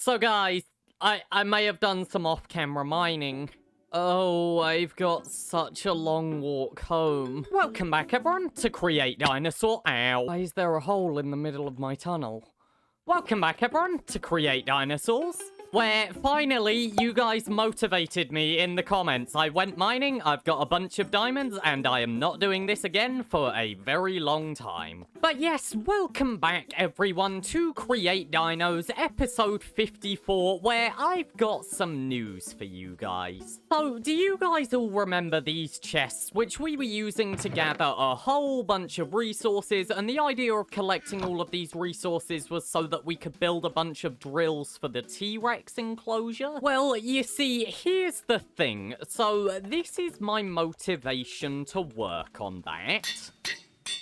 So guys, I may have done some off-camera mining. Oh, I've got such a long walk home. Welcome back, everyone, to Create Dinosaur. Ow. Why is there a hole in the middle of my tunnel? Welcome back, everyone, to Create Dinosaurs, where finally you guys motivated me in the comments. I went mining, I've got a bunch of diamonds, and I am not doing this again for a very long time. But yes, welcome back everyone to Create Dinos episode 54, where I've got some news for you guys. So, do you guys all remember these chests, which we were using to gather a whole bunch of resources, and the idea of collecting all of these resources was so that we could build a bunch of drills for the T-Rex enclosure? Well, you see, here's the thing. So, this is my motivation to work on that.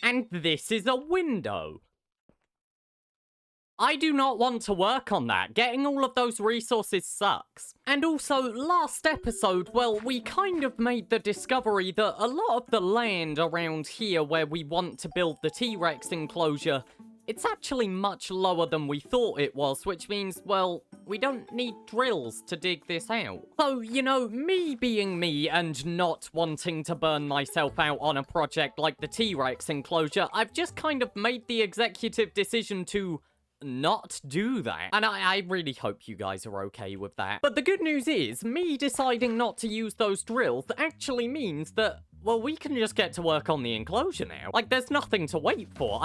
And this is a window. I do not want to work on that. Getting all of those resources sucks. And also, last episode, well, we kind of made the discovery that a lot of the land around here where we want to build the T-Rex enclosure, it's actually much lower than we thought it was, which means, well, we don't need drills to dig this out. So, you know, me being me and not wanting to burn myself out on a project like the T-Rex enclosure, I've just kind of made the executive decision to not do that. And I really hope you guys are okay with that. But the good news is, me deciding not to use those drills actually means that, well, we can just get to work on the enclosure now. Like, there's nothing to wait for.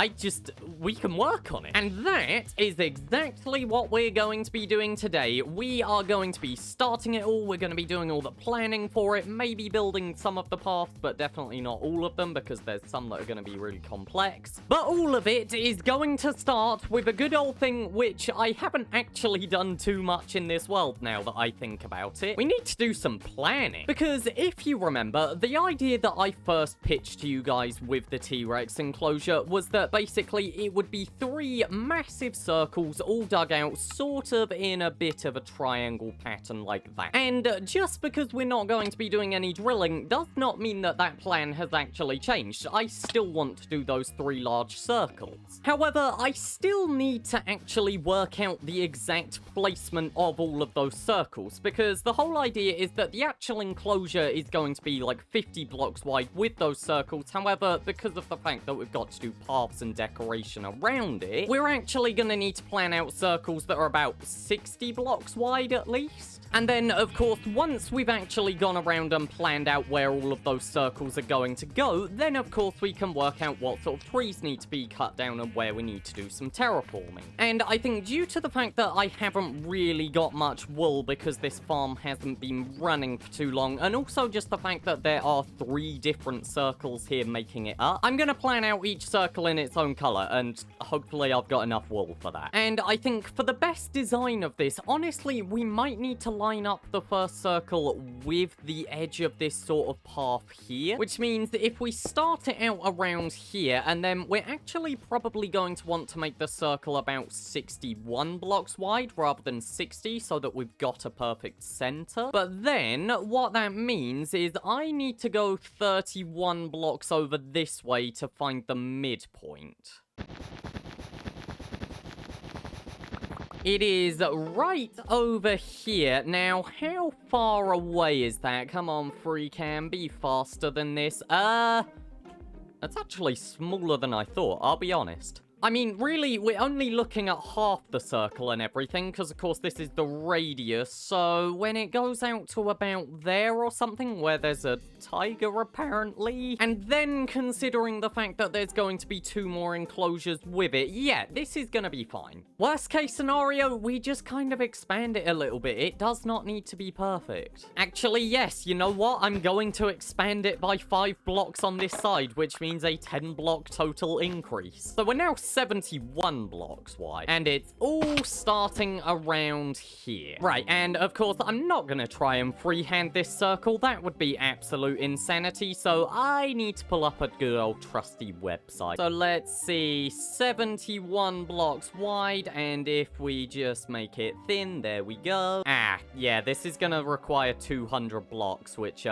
We can work on it. And that is exactly what we're going to be doing today. We are going to be starting it all. We're going to be doing all the planning for it, maybe building some of the paths, but definitely not all of them, because there's some that are going to be really complex. But all of it is going to start with a good old thing, which I haven't actually done too much in this world now that I think about it. We need to do some planning, because if you remember, the idea that I first pitched to you guys with the T-Rex enclosure was that basically it would be 3 massive circles all dug out sort of in a bit of a triangle pattern like that. And just because we're not going to be doing any drilling does not mean that that plan has actually changed. I still want to do those 3 large circles. However, I still need to actually work out the exact placement of all of those circles, because the whole idea is that the actual enclosure is going to be like 50 blocks wide with those circles. However, because of the fact that we've got to do paths and decoration around it, we're actually going to need to plan out circles that are about 60 blocks wide at least. And then, of course, once we've actually gone around and planned out where all of those circles are going to go, then of course we can work out what sort of trees need to be cut down and where we need to do some terraforming. And I think due to the fact that I haven't really got much wool because this farm hasn't been running for too long, and also just the fact that there are 3 different circles here making it up, I'm gonna plan out each circle in its own color, and hopefully I've got enough wool for that. And I think for the best design of this, honestly, we might need to line up the first circle with the edge of this sort of path here, which means that if we start it out around here, and then we're actually probably going to want to make the circle about 61 blocks wide rather than 60, so that we've got a perfect center. But then what that means is I need to go 31 blocks over this way to find the midpoint. It is right over here. Now, how far away is that? Come on, Freecam, be faster than this. That's actually smaller than I thought, I'll be honest. I mean, really, we're only looking at half the circle and everything, because of course this is the radius, so when it goes out to about there or something, where there's a tiger apparently, and then considering the fact that there's going to be 2 more enclosures with it, yeah, this is gonna be fine. Worst case scenario, we just kind of expand it a little bit. It does not need to be perfect. Actually, yes, you know what? I'm going to expand it by 5 blocks on this side, which means a 10 block total increase. So we're now 71 blocks wide, and it's all starting around here. Right, and of course, I'm not gonna try and freehand this circle. That would be absolute insanity, so I need to pull up a good old trusty website. So let's see, 71 blocks wide, and if we just make it thin, there we go. Yeah, this is gonna require 200 blocks, which,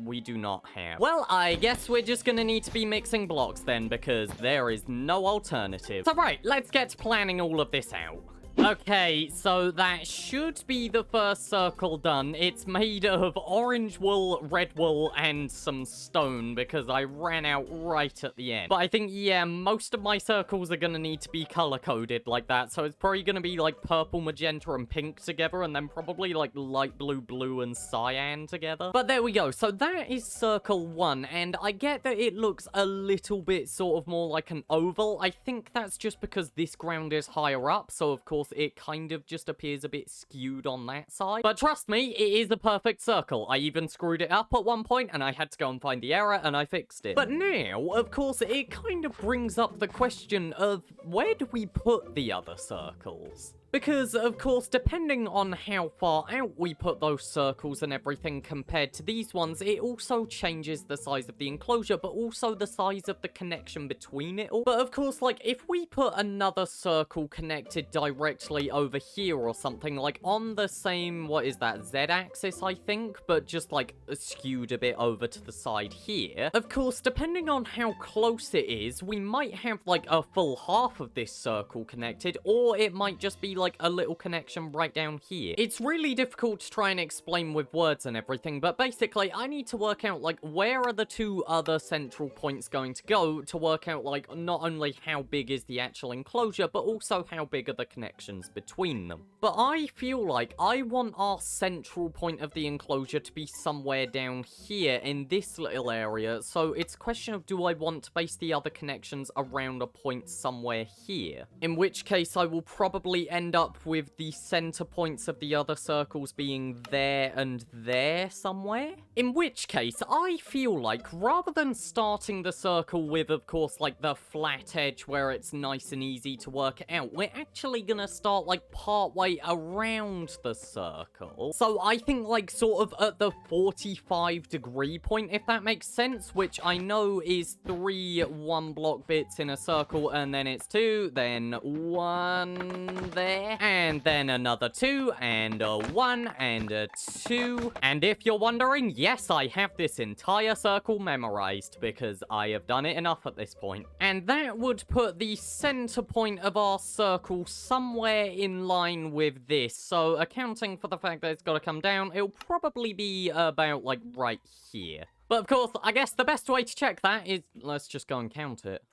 we do not have. Well, I guess we're just gonna need to be mixing blocks then, because there is no alternative. So right, let's get to planning all of this out. Okay, so that should be the first circle done. It's made of orange wool, red wool, and some stone because I ran out right at the end. But I think, yeah, most of my circles are gonna need to be color-coded like that. So it's probably gonna be like purple, magenta, and pink together, and then probably like light blue, blue, and cyan together. But there we go. So that is circle 1, and I get that it looks a little bit sort of more like an oval. I think that's just because this ground is higher up, so of course it kind of just appears a bit skewed on that side. But trust me, it is a perfect circle. I even screwed it up at one point, and I had to go and find the error, and I fixed it. But now, of course, it kind of brings up the question of where do we put the other circles? Because, of course, depending on how far out we put those circles and everything compared to these ones, it also changes the size of the enclosure, but also the size of the connection between it all. But, of course, like, if we put another circle connected directly over here or something, like, on the same, what is that, Z-axis, I think, but just, like, skewed a bit over to the side here, of course, depending on how close it is, we might have, like, a full half of this circle connected, or it might just be, like a little connection right down here. It's really difficult to try and explain with words and everything, but basically I need to work out like where are the two other central points going to go to work out like not only how big is the actual enclosure, but also how big are the connections between them. But I feel like I want our central point of the enclosure to be somewhere down here in this little area, so it's a question of do I want to base the other connections around a point somewhere here? In which case I will probably end up with the center points of the other circles being there and there somewhere. In which case, I feel like rather than starting the circle with, of course, like the flat edge where it's nice and easy to work it out, we're actually gonna start like partway around the circle. So I think like sort of at the 45-degree point, if that makes sense, which I know is 3 one-block bits in a circle, and then it's 2, then 1 there, and then another 2, and a 1, and a 2. And if you're wondering, yes, I have this entire circle memorized, because I have done it enough at this point. And that would put the center point of our circle somewhere in line with this. So, accounting for the fact that it's got to come down, it'll probably be about, like, right here. But of course, I guess the best way to check that is, let's just go and count it.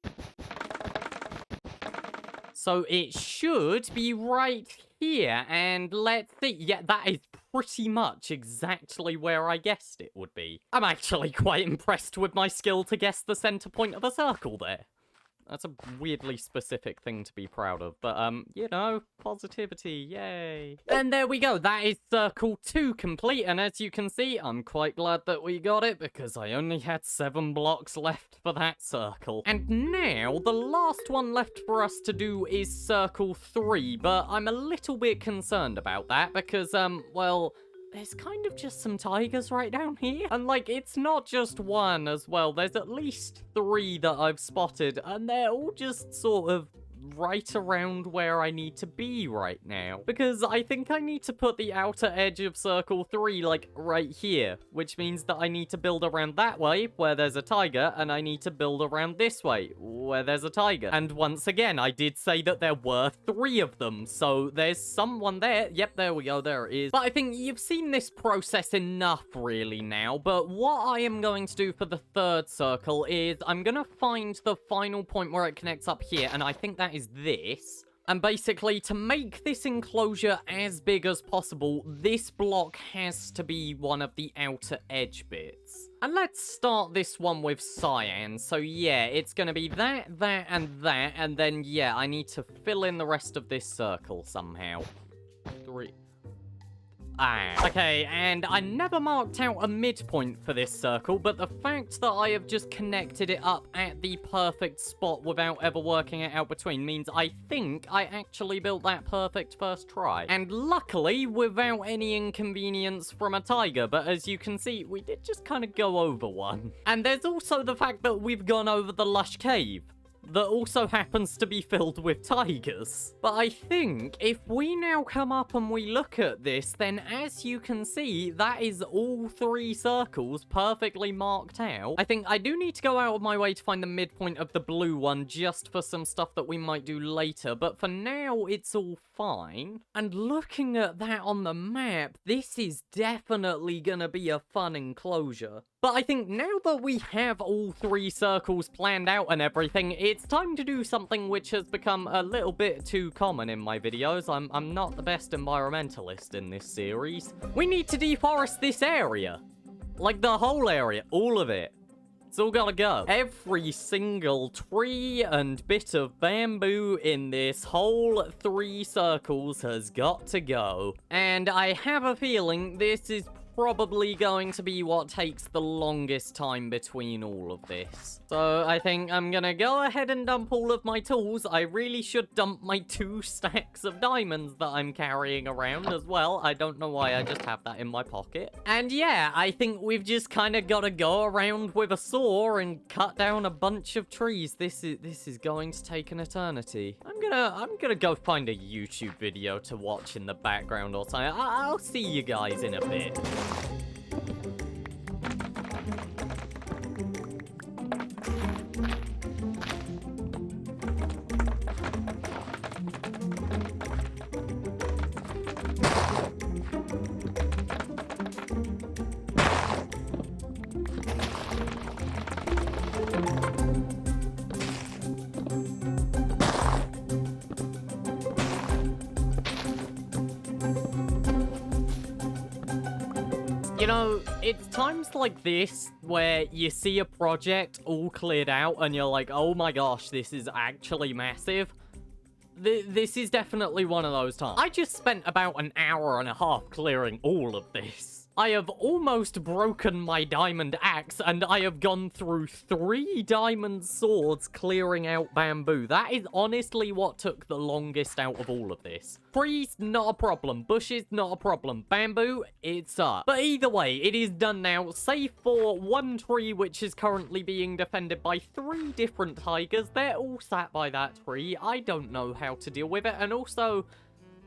So it should be right here, and let's see. Yeah, that is pretty much exactly where I guessed it would be. I'm actually quite impressed with my skill to guess the center point of a circle there. That's a weirdly specific thing to be proud of, but, you know, positivity, yay. And there we go, that is circle 2 complete, and as you can see, I'm quite glad that we got it, because I only had 7 blocks left for that circle. And now, the last one left for us to do is circle 3, but I'm a little bit concerned about that, because, well, there's kind of just some tigers right down here. And, like, it's not just one as well. There's at least 3 that I've spotted, and they're all just sort of right around where I need to be right now. Because I think I need to put the outer edge of circle 3, like, right here. Which means that I need to build around that way, where there's a tiger, and I need to build around this way, where there's a tiger. And once again, I did say that there were 3 of them, so there's someone there. Yep, there we go, there it is. But I think you've seen this process enough, really, now. But what I am going to do for the 3rd circle is I'm gonna find the final point where it connects up here, and I think that is this. And basically, to make this enclosure as big as possible, this block has to be one of the outer edge bits. And let's start this one with cyan. So yeah, it's gonna be that, and then yeah, I need to fill in the rest of this circle somehow. 3. Okay, and I never marked out a midpoint for this circle, but the fact that I have just connected it up at the perfect spot without ever working it out between means I think I actually built that perfect first try. And luckily, without any inconvenience from a tiger, but as you can see, we did just kind of go over one. And there's also the fact that we've gone over the lush cave. that also happens to be filled with tigers. But I think if we now come up and we look at this, then as you can see, that is all 3 circles perfectly marked out. I think I do need to go out of my way to find the midpoint of the blue one just for some stuff that we might do later, but for now, it's all fine. And looking at that on the map, this is definitely gonna be a fun enclosure. But I think now that we have all 3 circles planned out and everything, it's time to do something which has become a little bit too common in my videos. I'm not the best environmentalist in this series. We need to deforest this area. Like the whole area, all of it. It's all gotta go. Every single tree and bit of bamboo in this whole 3 circles has got to go. And I have a feeling this is probably going to be what takes the longest time between all of this. So I think I'm gonna go ahead and dump all of my tools. I really should dump my 2 stacks of diamonds that I'm carrying around as well. I don't know why I just have that in my pocket. And yeah, I think we've just kind of got to go around with a saw and cut down a bunch of trees. This is going to take an eternity. I'm gonna go find a YouTube video to watch in the background or something. I'll see you guys in a bit. You know, it's times like this where you see a project all cleared out and you're like, oh my gosh, this is actually massive. This is definitely one of those times. I just spent about an hour and a half clearing all of this. I have almost broken my diamond axe, and I have gone through 3 diamond swords clearing out bamboo. That is honestly what took the longest out of all of this. Trees, not a problem. Bushes, not a problem. Bamboo, it's up. But either way, it is done now, save for 1 tree which is currently being defended by 3 different tigers. They're all sat by that tree. I don't know how to deal with it, and also,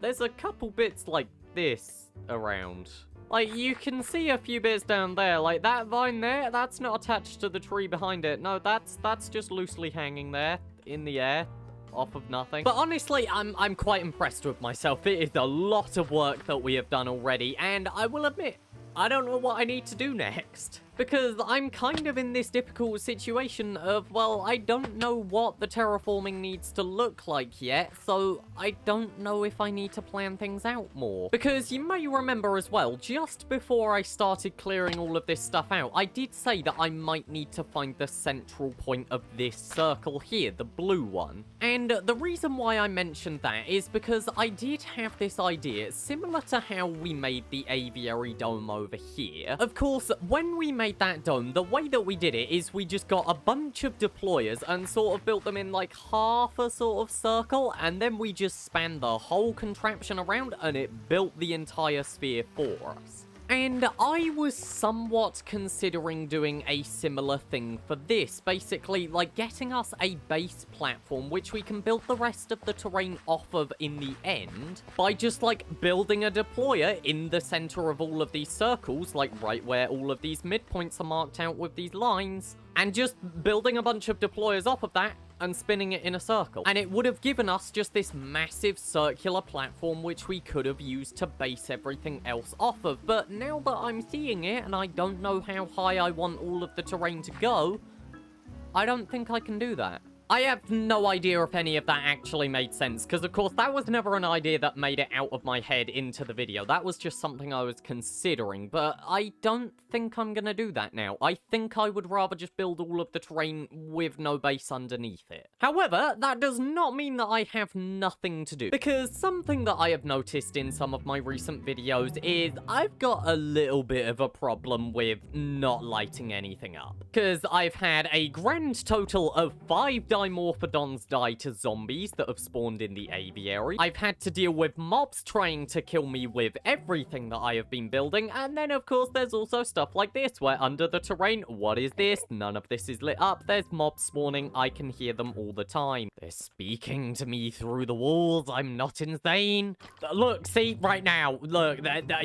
there's a couple bits like this around. Like, you can see a few bits down there, like that vine there, that's not attached to the tree behind it. No, that's just loosely hanging there in the air, off of nothing. But honestly, I'm quite impressed with myself. It is a lot of work that we have done already, and I will admit, I don't know what I need to do next. Because I'm kind of in this difficult situation of, well, I don't know what the terraforming needs to look like yet, so I don't know if I need to plan things out more. Because you may remember as well, just before I started clearing all of this stuff out, I did say that I might need to find the central point of this circle here, the blue one. And the reason why I mentioned that is because I did have this idea, similar to how we made the aviary dome over here. Of course, when we made that dome, the way that we did it is we just got a bunch of deployers and sort of built them in like half a sort of circle, and then we just spanned the whole contraption around and it built the entire sphere for us. And I was somewhat considering doing a similar thing for this, basically like getting us a base platform which we can build the rest of the terrain off of in the end by just like building a deployer in the center of all of these circles, like right where all of these midpoints are marked out with these lines, and just building a bunch of deployers off of that and spinning it in a circle. And it would have given us just this massive circular platform which we could have used to base everything else off of. But now that I'm seeing it and I don't know how high I want all of the terrain to go, I don't think I can do that. I have no idea if any of that actually made sense, because of course that was never an idea that made it out of my head into the video. That was just something I was considering, but I don't think I'm gonna do that now. I think I would rather just build all of the terrain with no base underneath it. However, that does not mean that I have nothing to do, because something that I have noticed in some of my recent videos is I've got a little bit of a problem with not lighting anything up, because I've had a grand total of 5 Dimorphodons die to zombies that have spawned in the aviary. I've had to deal with mobs trying to kill me with everything that I have been building. And then, of course, there's also stuff like this, where under the terrain, what is this? None of this is lit up. There's mobs spawning. I can hear them all the time. They're speaking to me through the walls. I'm not insane. Look, see, right now, look,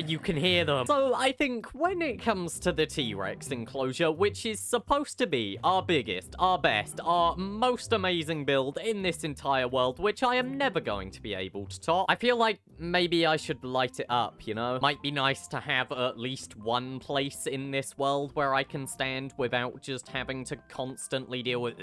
you can hear them. So I think when it comes to the T-Rex enclosure, which is supposed to be our biggest, our best, our most amazing build in this entire world, which I am never going to be able to top, I feel like maybe I should light it up, you know? Might be nice to have at least one place in this world where I can stand without just having to constantly deal with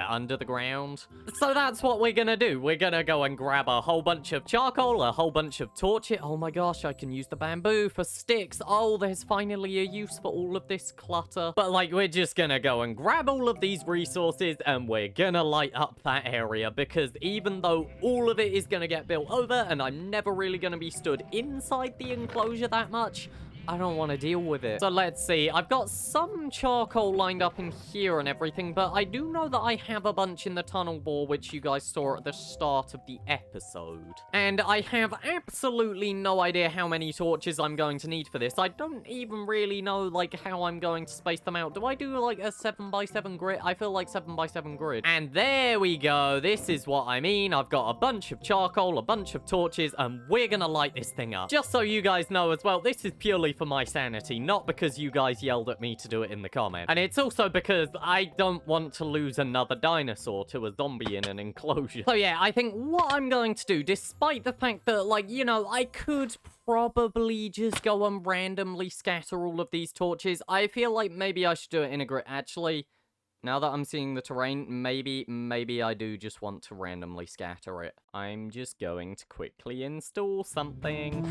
under the ground. So that's what we're gonna do. We're gonna go and grab a whole bunch of charcoal, a whole bunch of torches. Oh my gosh, I can use the bamboo for sticks. Oh, there's finally a use for all of this clutter. But like, we're just gonna go and grab all of these resources and we're gonna light up that area, because even though all of it is gonna get built over and I'm never really gonna be stood inside the enclosure that much, I don't want to deal with it. So let's see. I've got some charcoal lined up in here and everything, but I do know that I have a bunch in the tunnel bore, which you guys saw at the start of the episode. And I have absolutely no idea how many torches I'm going to need for this. I don't even really know, like, how I'm going to space them out. Do I do, like, a 7x7 grid? I feel like 7x7 grid. And there we go. This is what I mean. I've got a bunch of charcoal, a bunch of torches, and we're gonna light this thing up. Just so you guys know as well, this is purely for my sanity, not because you guys yelled at me to do it in the comments. And it's also because I don't want to lose another dinosaur to a zombie in an enclosure. So yeah, I think what I'm going to do, despite the fact that, like, you know, I could probably just go and randomly scatter all of these torches, I feel like maybe I should do it in a grid. Actually, now that I'm seeing the terrain, maybe I do just want to randomly scatter it. I'm just going to quickly install something.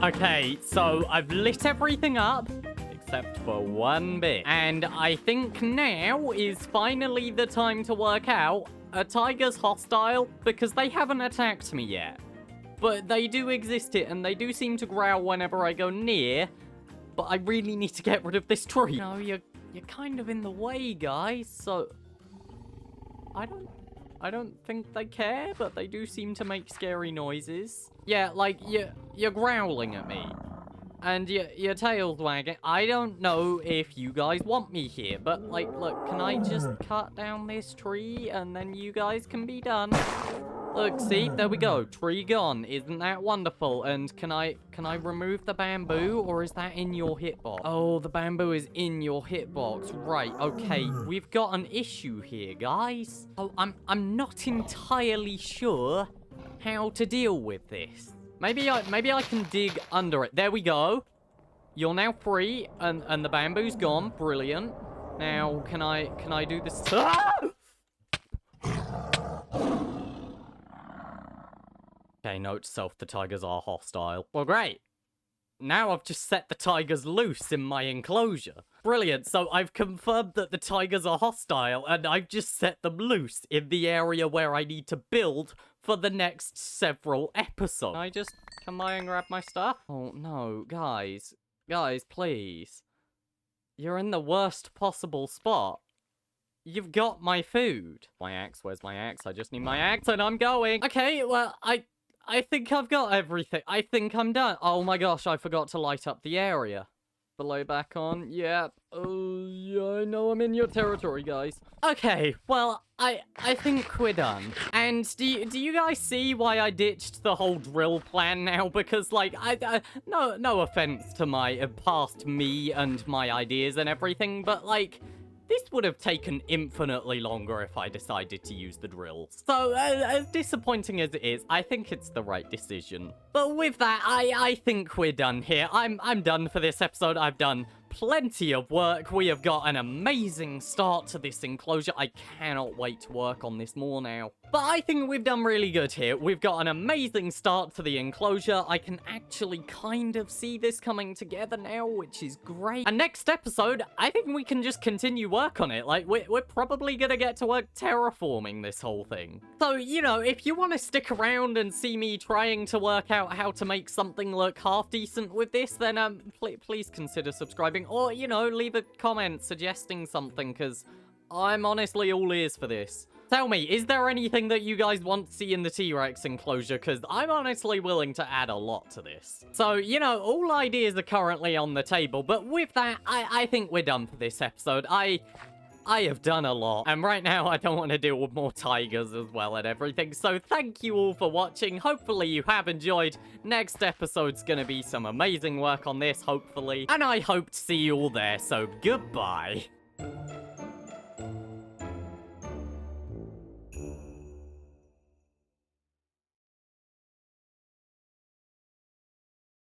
Okay, so I've lit everything up, except for one bit. And I think now is finally the time to work out, are tigers hostile? Because they haven't attacked me yet. But they do exist here, and they do seem to growl whenever I go near. But I really need to get rid of this tree. No, you're kind of in the way, guys, so I don't think they care, but they do seem to make scary noises. Yeah, like, you're growling at me. And your tail's wagging. I don't know if you guys want me here, but, like, look, can I just cut down this tree and then you guys can be done? Look, see, there we go. Tree gone. Isn't that wonderful? And can I remove the bamboo, or is that in your hitbox? Oh, the bamboo is in your hitbox. Right, okay. We've got an issue here, guys. Oh, I'm not entirely sure how to deal with this. Maybe I can dig under it. There we go. You're now free, and the bamboo's gone. Brilliant. Now, can I do this? Ah! Okay, note to self, the tigers are hostile. Well, great. Now I've just set the tigers loose in my enclosure. Brilliant, so I've confirmed that the tigers are hostile, and I've just set them loose in the area where I need to build for the next several episodes. Can I just come by and grab my stuff? Oh, no, guys. Guys, please. You're in the worst possible spot. You've got my food. My axe, where's my axe? I just need my axe, and I'm going. Okay, well, I think I've got everything. I think I'm done. Oh my gosh, I forgot to light up the area. Below back on. Yep. Oh, yeah, I know I'm in your territory, guys. Okay, well, I think we're done. And do you guys see why I ditched the whole drill plan now? Because, like, no offense to my past me and my ideas and everything, but, like, this would have taken infinitely longer if I decided to use the drills. So, as disappointing as it is, I think it's the right decision. But with that, I think we're done here. I'm done for this episode. I've done plenty of work. We have got an amazing start to this enclosure. I cannot wait to work on this more now. But I think we've done really good here. We've got an amazing start to the enclosure. I can actually kind of see this coming together now, which is great. And next episode, I think we can just continue work on it. Like, we're probably gonna get to work terraforming this whole thing. So, you know, if you want to stick around and see me trying to work out how to make something look half decent with this, then please consider subscribing, or, you know, leave a comment suggesting something, because I'm honestly all ears for this. Tell me, is there anything that you guys want to see in the T-Rex enclosure? Because I'm honestly willing to add a lot to this. So, you know, all ideas are currently on the table, but with that, I think we're done for this episode. I have done a lot, and right now I don't want to deal with more tigers as well and everything, so thank you all for watching. Hopefully you have enjoyed. Next episode's gonna be some amazing work on this, hopefully, and I hope to see you all there, so goodbye.